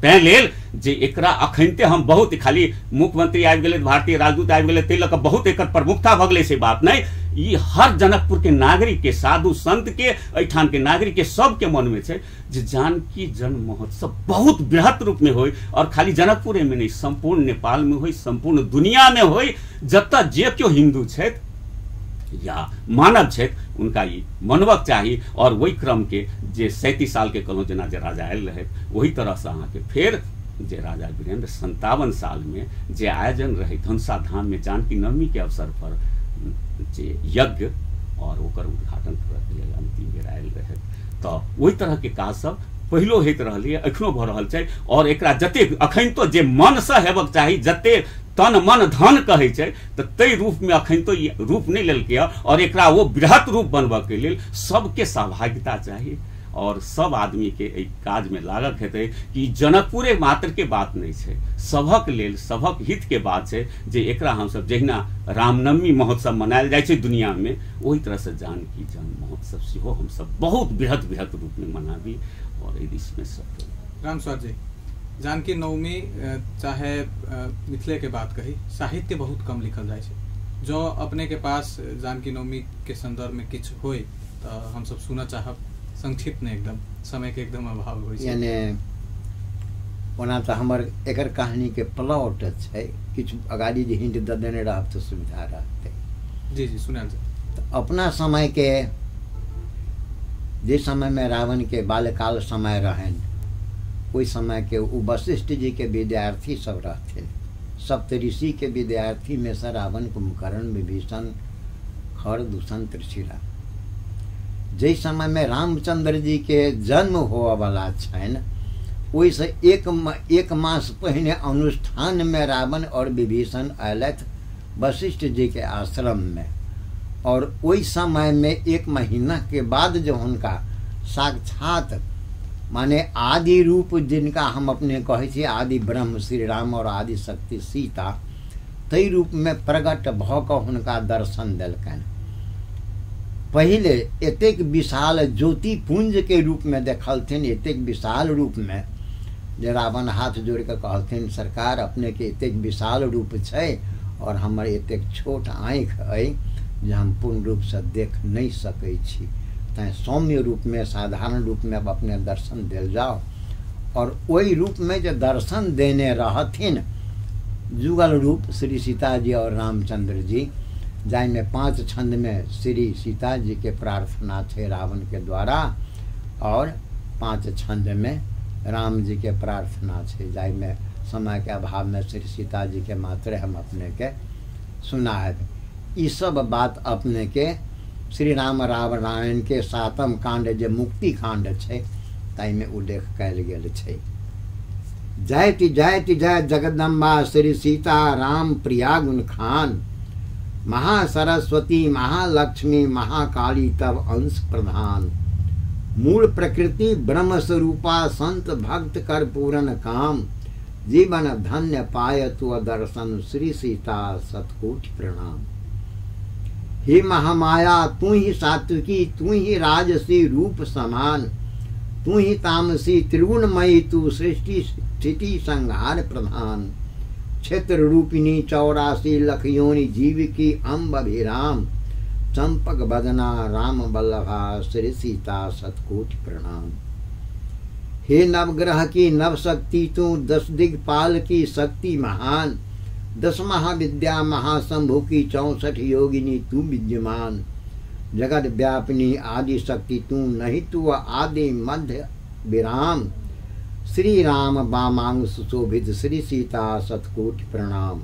तै लेल जे एकरा अखनते हम बहुत खाली मुख्यमंत्री आबि गेलै, भारतीय राजदूत आबि गेलै, तै लऽ कऽ बहुत एकर प्रमुखता भऽ गेलै से बात नहीं। ई हर जनकपुर के नागरिक के, साधु संत के, एठान के नागरिक के सबके मन में छै जे जानकी जन्म महोत्सव बहुत बृहत रूप में होय, और खाली जनकपुरे में नहीं संपूर्ण नेपाल में होय, संपूर्ण दुनिया में होय। जतऽ जे केओ हिंदू छथि या मानव छथि उनका ये मनबक चाहिए। और वही क्रम के जे 37 साल के कहूँ जना जे राजा आयल रहे, वही तरह से अहाँ के फिर जे राजा वीरेंद्र 57 साल में जे आयोजन रहे धनुषा धाम में जानकी नवमी के अवसर पर जे यज्ञ और ओकर उद्घाटन करय के लेल अंतिम बेर आयल रहे। तो वही तरह के काज सब पहिलो होइत रहलै, एखनो भऽ रहल छै। और एकरा जते अखन तो जे मन से हेबाक चाही, जते तन मन धन कहै छै, तऽ तै रूप में अखन तो रूप नहीं लेलकै, और एकरा वो बृहत रूप बनबऽ के लेल सबके सहभागिता चाहिए। और सब आदमी के एहि काज में लागक हेतै कि जनकपुरे मात्र के बात नहीं छै, सभक लेल सभक हित के बात छै जे एकरा हमसब जहिना रामनवमी महोत्सव मनायल जाइ छै दुनिया में, वही तरह से जानकी जन्म महोत्सव सेहो हमसब बहुत बृहत रूप में मनाबी। और इस में सब राम स्वाद जी, जानकी नवमी चाहे मिथिले के बात कही, साहित्य बहुत कम लिखल जाए छै। जो अपने के पास जानकी नवमी के संदर्भ में किछ होय तो हम सब सुनना चाहब, संक्षिप्त में एकदम, समय के एकदम अभाव होय छै। यानी ओना तो हमर एकर कहानी के प्लॉट छै, किछ अगाड़ी जे हिंट द देने रहब तो सुविधा रहते। जी जी सुनाल जाए। तो अपना समय के जे समय में रावण के बाल्यकाल समय रहन, ओहि समय के वशिष्ठ जी के विद्यार्थी सब रहथिन। सप्तऋषि के विद्यार्थी में से रावण, कुंभकर्ण, विभीषण, खर, दूषण, त्रिशिरा। जै समय में रामचंद्र जी के जन्म होवे वाला छनि, ओहि से एक मास पहिने अनुष्ठान में रावण और विभीषण अयलथि वशिष्ठ जी के आश्रम में। और ओहि समय में 1 महीना के बाद जो उनका साक्षात माने आदि रूप जिनका हम अपने कहे छी आदि ब्रह्म श्री राम और आदि शक्ति सीता, तै रूप में प्रकट भ कऽ हुनका दर्शन देलकनि। पहले एतेक विशाल ज्योति पुंज के रूप में देखलथिन, एतेक विशाल रूप में जे रावण हाथ जोड़ के कहलथिन सरकार अपने के एतेक विशाल रूप छै और हमर एतेक छोट आँखि अइ जे हम पूर्ण रूप से देख नहीं सकै छी, तैं सौम्य रूप में साधारण रूप में अब अपने दर्शन देल जाओ। और वही रूप में जो दर्शन देने रहथिन जुगल रूप श्री सीता जी और रामचंद्र जी, जाय में 5 छंद में श्री सीता जी के प्रार्थना थे रावण के द्वारा, और 5 छंद में राम जी के प्रार्थना थे, जाय में समय के अभाव में श्री सीता जी के मात्र हम अपने के सुनाएब। ई सब बात अपने के श्री राम रामायण के 7म कांड जे मुक्ति कांड छै ताई में उल्लेख कयल गेल छै। जयति जयति जय जगदम्बा श्री सीता राम प्रिया गुण खान, महासरस्वती महालक्ष्मी महाकाली तब अंश प्रधान। मूल प्रकृति ब्रह्म स्वरूपा संत भक्त कर पूरन काम। जीवन धन्य पाय तु दर्शन श्री सीता सतकोटि प्रणाम। हे महामाया तू ही सात्विकी तू ही राजसी रूप समान। तू ही तामसी त्रिगुणमयी तू सृष्टि स्थिति संहार प्रधान। क्षेत्र रूपिणी 84 लख योनि जीव की अम्ब अभिराम। चंपक बदना राम बल्लभा श्री सीता सतकोटि प्रणाम। हे नवग्रह की नव शक्ति तू 10 दिग्पाल की शक्ति महान। 10 महाविद्या महाशंभु की 64 योगिनी तू विद्यमान। जगत व्यापिनी आदि शक्ति तू नहीं तू आदि मध्य विराम। श्री राम वामांग सुशोभित श्री सीता सतकोटि प्रणाम।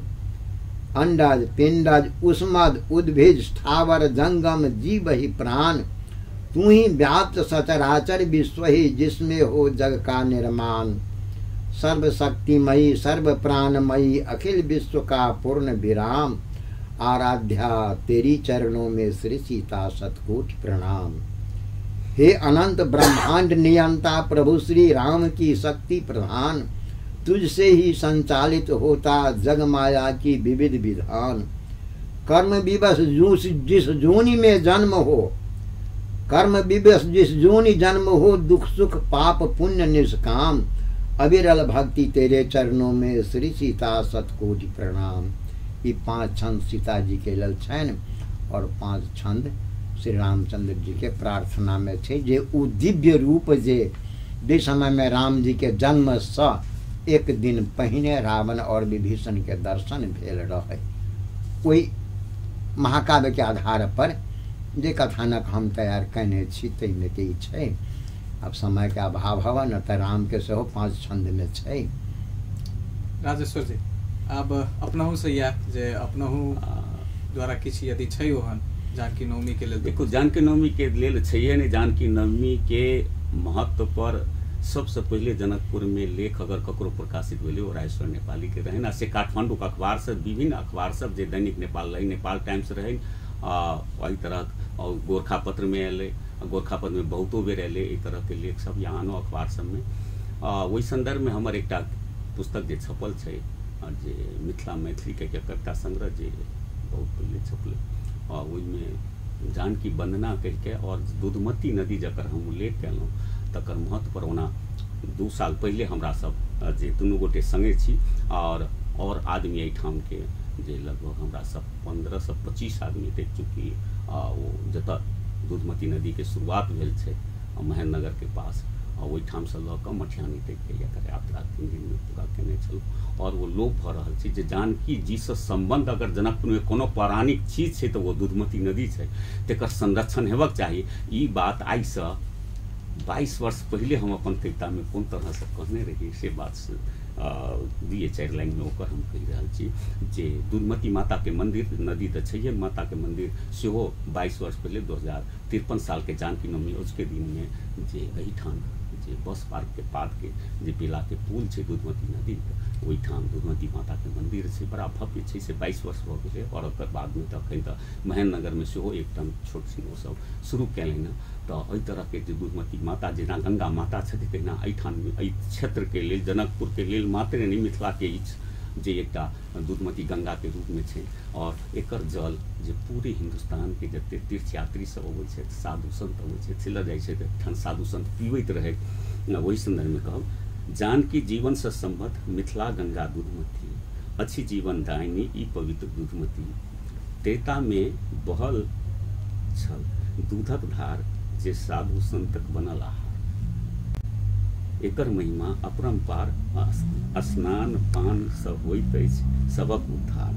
अंडज पिंडज उष्मद उद्भिज स्थावर जंगम जीव ही प्राण। तू ही व्याप्त सचराचर विश्व ही जिसमें हो जग का निर्माण। सर्व शक्तिमयी सर्व प्राणमयी अखिल विश्व का पूर्ण विराम। आराध्या तेरी चरणों में श्री सीता सतकोटि प्रणाम। हे अनंत ब्रह्मांड नियंता प्रभु श्री राम की शक्ति प्रधान। तुझसे ही संचालित होता जग माया की विविध विधान। कर्म विवश जिस जोनि में जन्म हो, कर्म विवश जिस जोनि जन्म हो, दुख सुख पाप पुण्य निष्काम। अविरल भक्ति तेरे चरणों में श्री सीता सतकोटि प्रणाम। ये 5 छंद सीता जी के लेल छनि और 5 छंद श्री रामचंद्र जी के प्रार्थना में छे। जे उ दिव्य रूप जे समय में राम जी के जन्म से 1 दिन पहिने रावण और विभीषण के दर्शन भेल रहे। ओहि महाकाव्य के आधार पर जे कथानक हम तैयार कने छी ताहिमे के छै। अब समय के अभाव हवा न त राम के सेहो 5 छंद में छै। राजेश्वर जी अब अपनहु से या जे अपनहु द्वारा किछु यदि छै ओहन जानकी नवमी के लेल। देखो जानकी नवमी के लेल छैहे नहीं। जानकी नवमी के महत्व पर सबसे पहले जनकपुर में लेख अगर ककरो प्रकाशित भेले ओ राजेश्वर नेपाली के रहन। से काठमांडू के अखबार सब विभिन्न अखबार सब जे दैनिक नेपाल रहे, नेपाल टाइम्स रहे, वही तरह और गोरखा पत्र में एले, गोरखा पत्र में बहुतो बेर एले एक तरह के लेख सब यहाँ आनो अखबार सब में। वही संदर्भ में हमर एक पुस्तक जे छपल छै जे मिथिला मैथिली के कविता संग्रह जे बहुत पहले छपले, ओहिमे जानकी वंदना कह के और दुधमती नदी जकर हम उल्लेख केलहुँ तकर महत्व पर ओना 2 साल पहले हमरा सब जे दुनू गोटे संगे छी और आदमी एहिठाम के जे लगभग हमरा सब 15 से 25 आदमी देख चुकी वो जतऽ दुधमती नदी के शुरुआत भेल छै महेंद्रनगर के पास ओहिठाम से लऽ कऽ मटिहानी तक के यात्रा 3 दिन में पूरा केने छलहुँ। और वो लोभ भऽ रहल छै जे जानकी जी से संबंध अगर जनकपुर में कोनो पौराणिक चीज छै तऽ वो दुधमती नदी छै, तेकर संरक्षण हेबाक चाही। ई बात आइ से 22 वर्ष पहले हम अपन कविता में कोन तरह से कहने रही से बात से 2-4 लाइन में ओकर हम कहि रहल छी जे दुधमती माता के मंदिर नदी तऽ छैहे, माता के मंदिर सेहो 22 वर्ष पहले 2053 साल के जानकी नवमी उसके दिन में जे एहिठाम जे बस पार्क के पाद के जे बेला के पुल छै दुधमती नदी ओहिठाम दुधमती माता के मंदिर छै, बड़ा भव्य छै। से 22 वर्ष भऽ गेलै और ओकर बाद में तऽ अखन तऽ महेंद्रनगर में सेहो एकटा छोट सन ओ सब शुरू कयलनि। तऽ एहि तरह के जे दुधमती माता जेना गंगा माता छथि तहिना एहिठाम एहि क्षेत्र के लेल जनकपुर के लेल मात्र नहीं मिथिला के जे एकटा दुधमती गंगा के रूप में छै और एकर जल जे पूरे हिंदुस्तान के जते तीर्थयात्री सब अबै छै साधु संत अबै छै से लऽ जाइ छै तऽ साधु संत पीबैत रहै। वही संदर्भ में कहब जानकी जीवन से संबद्ध मिथिला गंगा दुधमती अच्छी जीवन दायिनी ई पवित्र दुधमती त्रेता में बहल छल दूधक धार जे साधु संतक बनल आहार। एकर महिमा अपरंपार स्नान पान सब होइत अछि सबक उद्धार।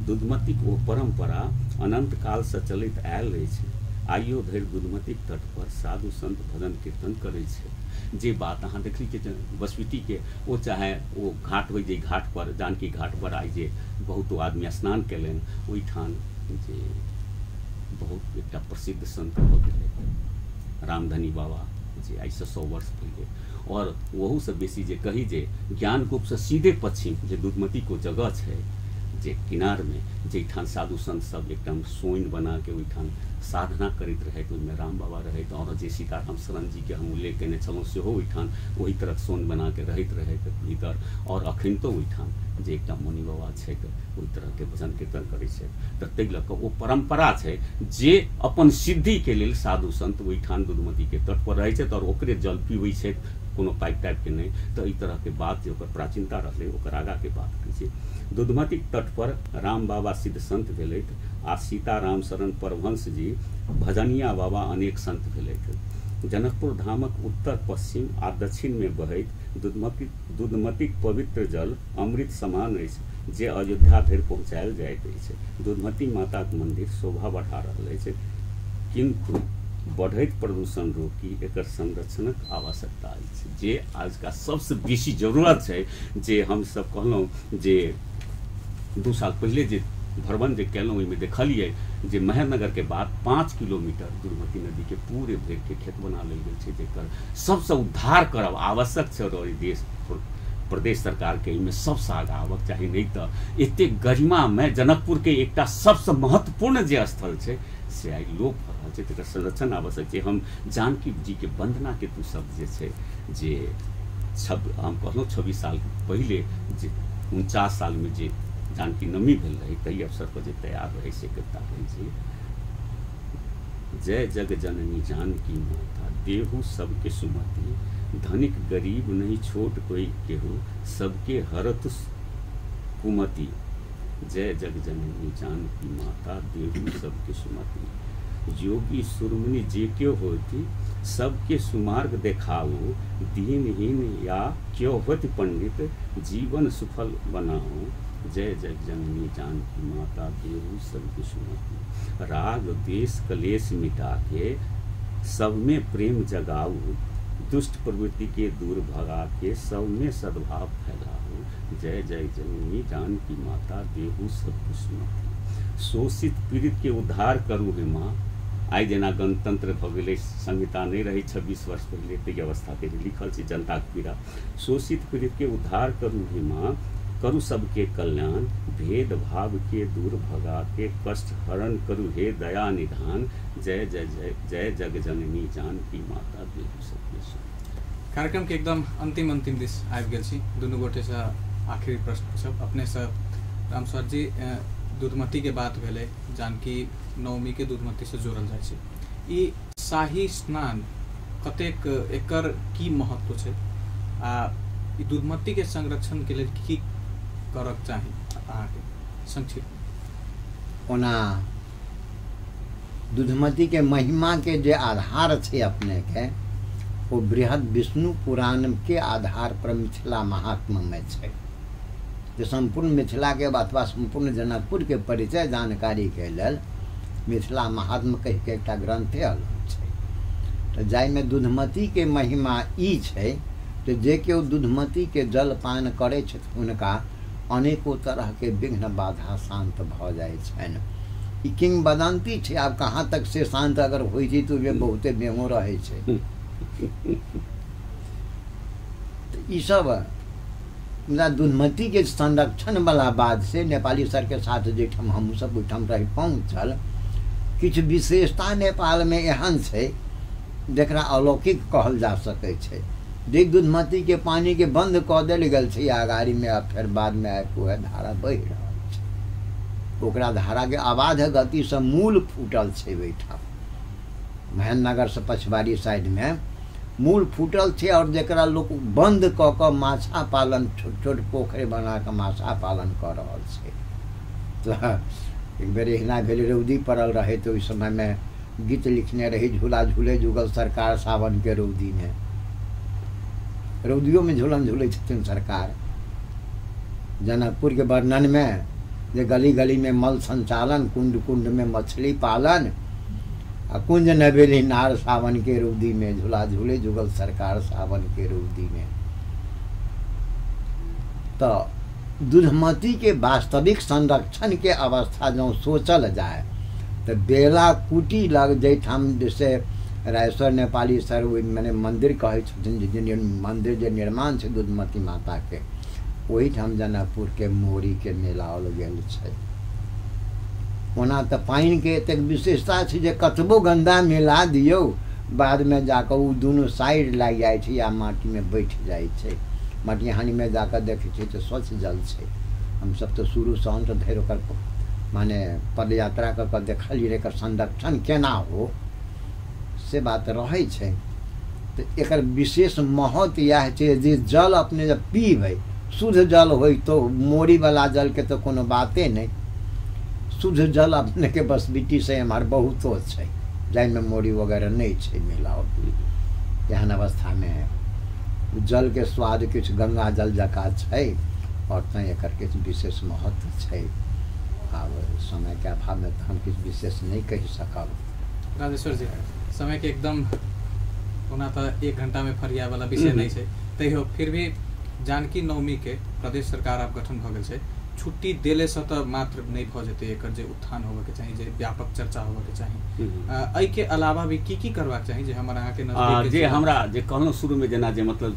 दुधमती ओ परंपरा अनंत काल से चलैत आयल अछि। आइयो धरि दुधमती तट पर साधु संत भजन कीर्तन करे छै। जे बात अहाँ देखली कि बसबिटी के वो चाहे वो घाट हो जे घाट पर जानकी घाट पर आई जे बहुत आदमी स्नान कयलनि ओहिठाम जे बहुत एकटा प्रसिद्ध संत भऽ गेलै रामधनी बाबा जे आई से 100 वर्ष पहले और वहू से बेसी जे कही जे ज्ञानकूप से सीधे पश्चिम जे दुधमती को जगह है जे किनार में जैठान साधु संत सब एकदम सोइन बना के ओहिठान साधना करैत रहे, ओहिमे राम बाबा रहे, और जे सीताराम शरण जी के हम उल्लेख केने छलहुँ सेहो ओहिठान ओहि तरह सोइन बना के रहैत रहे भीतर, और अखन तो ओहिठान जे एकटा मुनि बाबा छै ओहि तरह के भजन कीर्तन करै छै। तऽ ताहि लऽ कऽ ओ परम्परा छै जे अपन सिद्धि के लेल साधु संत ओहिठान दुधमती के तट पर रहै छथि और ओकरे जल पीबै छथि, कोनो पाइप टाइप के नहीं। तो ई तरह के बात जो प्राचीनता रहे ओकर आगा के बात करै छी। दुधमती तट पर राम बाबा सिद्ध संत भेलथि आ सीताराम शरण परमहंस जी भजनिया बाबा अनेक संत भेलथि। जनकपुर धामक उत्तर पश्चिम आ दक्षिण में बहैत दुधमतीक पवित्र जल अमृत समान अछि जे अयोध्या धरि पहुँचायल जाइत अछि। दुधमती माताक मंदिर शोभा बढ़ा रहल अछि, किंतु बढ़ैत प्रदूषण रोकी एकर संरक्षणक आवश्यकता अछि, जे आज का सबसे बेसी जरूरत है। जे हम सब कहलौं जे 2 साल पहले जे भरवन जे केलौं ओहिमे देखलिए जे मेहरनगर के बाद 5 किलोमीटर दुधमती नदी के पूरे भरि के खेत बना लेल गेल छै, जेकर सबसे उद्धार करब आवश्यक छै और देश प्रदेश सरकार के इनमें सबसे आगा आबक चाही। नहीं तो एते गरिमा में जनकपुर के एकटा सबसे महत्वपूर्ण जे स्थल छै से आई लोप भ रहल छै, तकर संरक्षण आवश्यक छै। हम जानकी जी के वंदना के तू शब्द जे छै जे हम कहलहुँ 26 साल पहले जे 49 साल में जे जानकी नमी भेल रही ताहि अवसर पर जे तैयार रहे से कविता रही छै। जय जग जननी जानकी माता देहु सबके सुमति, धनिक गरीब नहीं छोट कोई केहू सबके हरत कुमति। जय जग जननी जानकी माता देहु सबके सुमति, योगी सुरमुनि जे क्यों होती सबके सुमार्ग देखाओ। दीनहीन या क्यों होती पंडित जीवन सुफल बनाओ। जय जग जननी जानकी माता देहु सबके सुमति, राग देश कलेश मिटा के सब में प्रेम जगाओ। दुष्ट प्रवृत्ति के दूर भगा के सब में सद्भाव फैलाओ। जय जय जननी जानकी माता देहु सबके सुमति, शोषित पीड़ित के उद्धार करू हे माँ। आई जेना गणतंत्र भ गेलै, संहिता नहीं रही 26 वर्ष पहले ते अवस्था पे लिखल छै जनता के पीड़ा। शोषित पीड़ित के उद्धार करू हे माँ, करू सबके कल्याण। भेद भाव के दूर भगा के कष्ट हरण करू हे दया निधान। जय जय जय जय जग जननी जानकी माता देहु सबके सुमति। कार्यक्रम के एकदम अंतिम दिश आबि गेल छी। दुनू गोटे से आखिरी प्रश्न सब अपने से रामस्वर जी, दुधमती के बात भेले, जानकी नवमी के दुधमती से जोड़ल जाय छै। ई शाही स्नान कतेक एकर की महत्व छै आ ई दुधमती के संरक्षण के लिए की करक चाही अहाँके संक्षिप्त? ओना दुधमती के महिमा के जे आधार छै अपने के वो बृहद विष्णु पुराण के आधार पर मिथिला महात्म्य में छै। जे संपूर्ण मिथिला के अथवा संपूर्ण जनकपुर के परिचय जानकारी के लेल मिथिला महात्म्य कहि के एकटा ग्रंथे अलग छै। तो जाहिमे दुधमती के महिमा ई छै जे जे केओ दुधमती के जल पान करै छथि हुनका अनेकों तरह के विघ्न बाधा शांत भ जाय छनि। ई किंवदंती छै। आब कहाँ तक से शांत अगर होइ छै तो वे बहुते बेमो रहै छै। ई सब दुधमती के संरक्षण वाला बात से नेपाली सर के साथ जेठाम हम सब ओहिठाम रही पहुँचल, किछु विशेषता नेपाल में एहन छै जेकरा अलौकिक कहल जा सकै छै। जे दुधमती के पानी के बंद कऽ देल गेल छै अगाड़ी में, आ फिर बाद में आबि वह धारा बहि रहल छै। ओकरा धारा के अबाध गति से मूल फूटल छै ओहिठाम महेंद्रनगर से पछवाड़ी साइड में मूल फूटल छै, और जकरा लोग बंद क के माछा पालन छोट छोट पोखरि बना के माछा पालन कर रहल छै। तो एक बेर एहिना भेल, रौदी पड़ल रहे तो ओहि समय में गीत लिखने रही, झूला झूले जुगल सरकार सावन के रौदी में। रौदियों में झूलन झूले छथिन सरकार। जनकपुर के वर्णन में जे गली गली में मल संचालन, कुंड कुंड में मछली पालन, कुंज नवेली नार सावन के रौदी में, झूला झूले जुगल सरकार सावन के रौदी में। तो दुधमती के वास्तविक संरक्षण के अवस्था जो सोचल जाए तो बेला कुटी लग जैठाम जैसे रायसर नेपाली सर मैंने मंदिर कहे छथिन, जे मंदिर जे निर्माण छै दुधमती माता के ओहिठाम जनकपुर के मोरी के मिलाओल गेल छै। ओना तऽ पानि के एतेक विशेषता छै जे कतबो गंदा मिला दियौ बाद में जाकर वो दोनों साइड लग जाए छै या माटी में बैठ जाए छै। मटिहानी में जाकर देखे छै तो स्वच्छ जल छै। हम सब तो शुरू से अंत धरि ओकर माने पदयात्रा कर देखलिए रे एकर संरक्षण केना हो से बात रहे छै। तो एकर विशेष महत्व यह छै जे जल अपने जब पीबै शुद्ध जल हो तो मोरी वाला जल के तो कोनो बाते नहीं। शुद्ध जल अपने के बसबिटी से हमार बहुतो छै जाहिमे मोरी वगैरह नहीं छै मिलावट। एहन अवस्था में जल के स्वाद किछु गंगा जल जका छै और तैं एकर किछु विशेष महत्व छै। अब समय के अभाव में तो हम किछु विशेष नहीं कहि सकब। राजेश्वर जी समय के एकदम ओना तो 1 घंटा में फरिया वाला विषय नहीं छै, तैयो फिर भी जानकी नवमी के प्रदेश सरकार आप गठन भ गेल छै। छुट्टी देले से तो मात्र नहीं भ जेते, एकर जे उत्थान होवे के चाहिए, जे व्यापक चर्चा होवे के चाहिए। एहि के अलावा भी की करबाक चाहिए जे हमर अहाँ के नजदीक जे हमरा जे कहलहुँ शुरू में जेना जे मतलब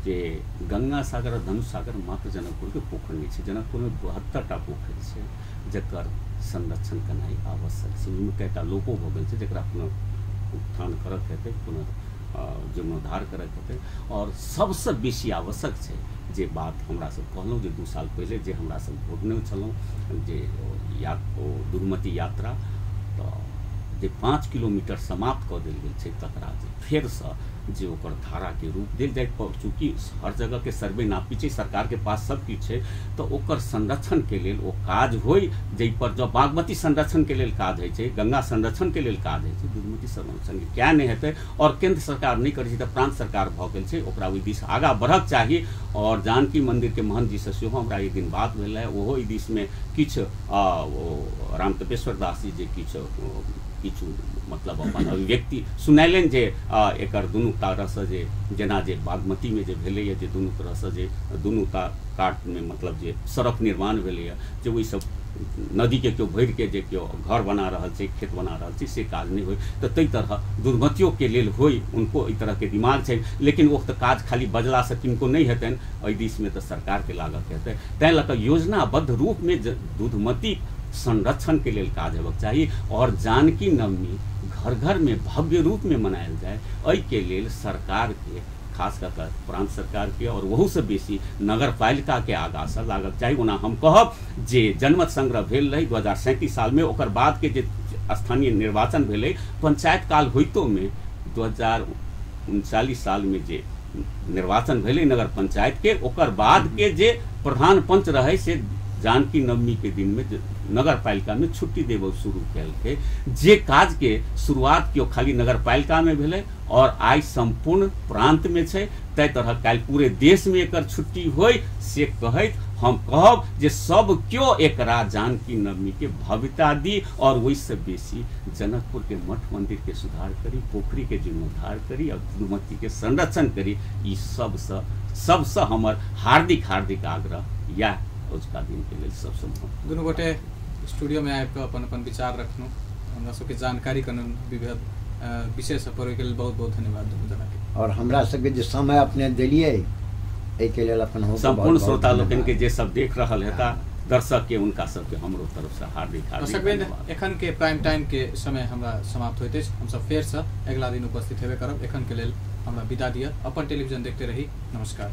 जे गंगा सागर और धनुष सागर मात्र जनकपुर के पोखरि नहीं छै। जनकपुर में 72टा पोखरि छै जकर संरक्षण करनाइ आवश्यक छै। ओहिमे कएटा लोपो भ गेल छै जकरा पुनः उत्थान करक हेतै, पुनः जीर्णोद्धार करक हेतै। और सबसे बेसी आवश्यक छै जे बात हमरा सब कहलहुँ जे 2 साल पहले जे हमरा सब भोगने छलहुँ जे दुर्मति यात्रा तो जे 5 किलोमीटर समाप्त कऽ देल गेल छै तकरा जे फेरसँ जे ओकर धारा के रूप देल जाए। चूँकि हर जगह के सर्वे नापी छै, सरकार के पास सब किछु छै, तो ओकर संरक्षण के लेल ओ काज होय जै पर जब बागमती संरक्षण के लेल काज होइ छै, गंगा संरक्षण के लेल काज होइ छै, दुर्मति संरक्षण क्या नहीं हेतै। और केंद्र सरकार नहीं करै छै तऽ प्रांत सरकार भऽ गेल छै, ओकरा ओहि दिस आगाँ बढ़क चाही। और जानकी मंदिर के महंत जी से सेहो हमरा एक दिन बात भेल है, ओहो एहि दिस में किछु रामतपेश्वर दास जी जे किछु मतलब अपन अभिव्यक्ति सुनैलनि जे एकर दुनू तरहसँ जे जेना जे बागमती में जे भेलैए जे दुनू तरहसँ जे दुनू काट में मतलब जे सड़क निर्माण भेलैए जे ओहि सब नदी के केओ भरि के जे केओ घर बना रहल छै, खेत बना रहल छै, से काज नहीं होय तो तै तरह दुर्मतियों के लेल होय। उनको इस तरह के दिमाग छै, लेकिन वो तो काज खाली बजला से किनको नहीं हेतनि, एहि दिस में तो सरकार के लागत हेतै। तैं लऽ कऽ योजनाबद्ध रूप में दुर्मति संरक्षण के लिए काज हेबाक चाहिए। और जानकी नवमी घर घर में भव्य रूप में मनायल जाए, एहि के लेल सरकार के खास कर प्रांत सरकार के और वहू से बेसी नगर पालिका के आगा से लागत चाहिए। ओना हम कहब जे जनमत संग्रह भेल रही 2037 साल में, ओकर बाद के जे स्थानीय निर्वाचन भेलै पंचायत काल होइतो में 2039 साल में जे निर्वाचन भेलै नगर पंचायत के, ओकर बाद के जे प्रधान पंच रहे से जानकी नवमी के दिन में नगर पालिका में छुट्टी देव शुरू कल जे काज के शुरुआत कियो खाली नगर पालिका में भेले और आज संपूर्ण प्रांत में छै। तै तरह काल पूरे देश में एकर छुट्टी होय से कहैत हम कहब जे सब क्यों एकरा जानकी नवमी के भव्यता दी और वही से बेसी जनकपुर के मठ मंदिर के सुधार करी, पोखरी के जीर्णोद्धार करी और दुर्मति के संरक्षण करी। ई सबसे हमर हार्दिक आग्रह या उसका दिन के लिए सबसे महत्व। दुनू गोटे स्टूडियो में आबि कऽ अपन विचार रखनु, हमरा सबके जानकारी करनु, विशेष पर के लिए बहुत बहुत धन्यवाद दुनू जना के। और हमरा सबके जे समय अपने देलिए एहि के लेल अपन संपूर्ण श्रोता लोकन के जे सब देख रहल हेता दर्शक के उनका सबके हमरो तरफ से हार्दिक धन्यवाद। एखन के प्राइम टाइम के समय हमरा समाप्त होइत अछि, हम सब फेर से अगला दिन उपस्थित हेबे करब। एखन के लेल हमरा विदा दिअ, अपन टेलीविजन देखते रही, नमस्कार।